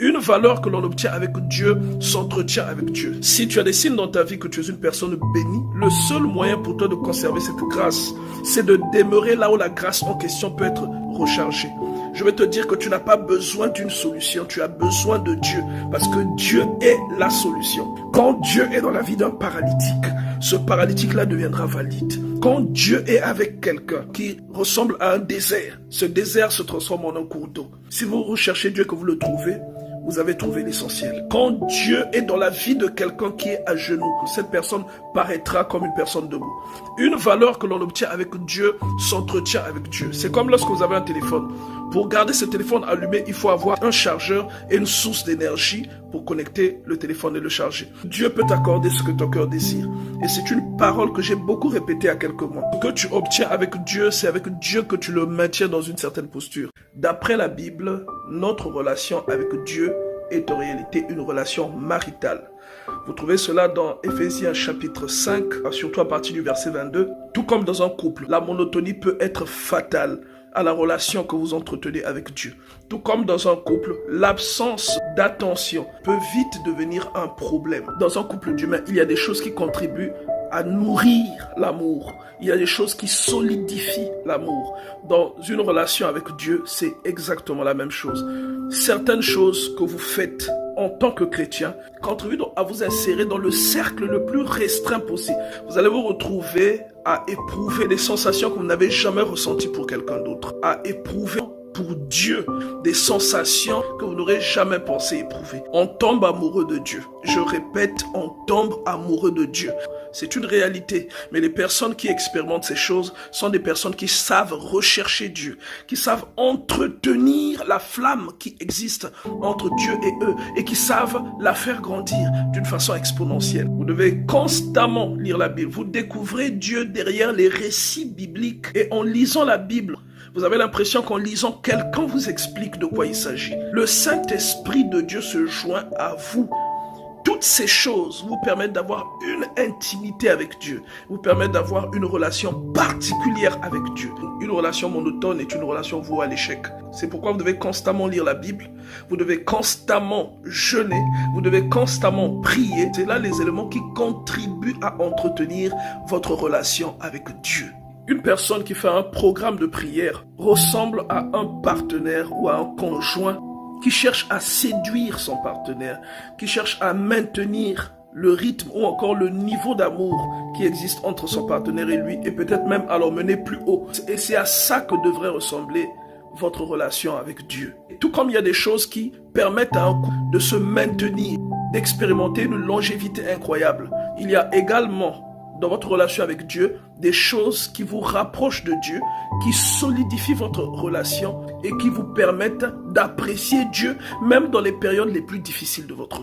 Une valeur que l'on obtient avec Dieu s'entretient avec Dieu. Si tu as des signes dans ta vie que tu es une personne bénie, le seul moyen pour toi de conserver cette grâce, c'est de demeurer là où la grâce en question peut être rechargée. Je vais te dire que tu n'as pas besoin d'une solution, tu as besoin de Dieu, parce que Dieu est la solution. Quand Dieu est dans la vie d'un paralytique, ce paralytique-là deviendra valide. Quand Dieu est avec quelqu'un qui ressemble à un désert, ce désert se transforme en un cours d'eau. Si vous recherchez Dieu et que vous le trouvez, vous avez trouvé l'essentiel. Quand Dieu est dans la vie de quelqu'un qui est à genoux, cette personne paraîtra comme une personne debout. Une valeur que l'on obtient avec Dieu s'entretient avec Dieu. C'est comme lorsque vous avez un téléphone. Pour garder ce téléphone allumé, il faut avoir un chargeur et une source d'énergie pour connecter le téléphone et le charger. Dieu peut t'accorder ce que ton cœur désire. Et c'est une parole que j'ai beaucoup répétée à quelques mois. Ce que tu obtiens avec Dieu, c'est avec Dieu que tu le maintiens dans une certaine posture. D'après la Bible, notre relation avec Dieu est en réalité une relation maritale. Vous trouvez cela dans Éphésiens chapitre 5, surtout à partir du verset 22. Tout comme dans un couple, la monotonie peut être fatale à la relation que vous entretenez avec Dieu. Tout comme dans un couple, l'absence d'attention peut vite devenir un problème. Dans un couple d'humains, il y a des choses qui contribuent à nourrir l'amour. Il y a des choses qui solidifient l'amour. Dans une relation avec Dieu, c'est exactement la même chose. Certaines choses que vous faites en tant que chrétien contribuent à vous insérer dans le cercle le plus restreint possible. Vous allez vous retrouver à éprouver des sensations que vous n'avez jamais ressenties pour quelqu'un d'autre. À éprouver pour Dieu des sensations que vous n'aurez jamais pensé éprouver. On tombe amoureux de Dieu. Je répète, on tombe amoureux de Dieu. C'est une réalité. Mais les personnes qui expérimentent ces choses sont des personnes qui savent rechercher Dieu, qui savent entretenir la flamme qui existe entre Dieu et eux et qui savent la faire grandir d'une façon exponentielle. Vous devez constamment lire la Bible. Vous découvrez Dieu derrière les récits bibliques et en lisant la Bible, vous avez l'impression qu'en lisant, quelqu'un vous explique de quoi il s'agit. Le Saint-Esprit de Dieu se joint à vous. Toutes ces choses vous permettent d'avoir une intimité avec Dieu, vous permettent d'avoir une relation particulière avec Dieu. Une relation monotone est une relation vouée à l'échec. C'est pourquoi vous devez constamment lire la Bible, vous devez constamment jeûner, vous devez constamment prier. C'est là les éléments qui contribuent à entretenir votre relation avec Dieu. Une personne qui fait un programme de prière ressemble à un partenaire ou à un conjoint qui cherche à séduire son partenaire, qui cherche à maintenir le rythme ou encore le niveau d'amour qui existe entre son partenaire et lui et peut-être même à l'emmener plus haut. Et c'est à ça que devrait ressembler votre relation avec Dieu. Et tout comme il y a des choses qui permettent à un couple de se maintenir, d'expérimenter une longévité incroyable, il y a également dans votre relation avec Dieu, des choses qui vous rapprochent de Dieu, qui solidifient votre relation et qui vous permettent d'apprécier Dieu même dans les périodes les plus difficiles de votre vie.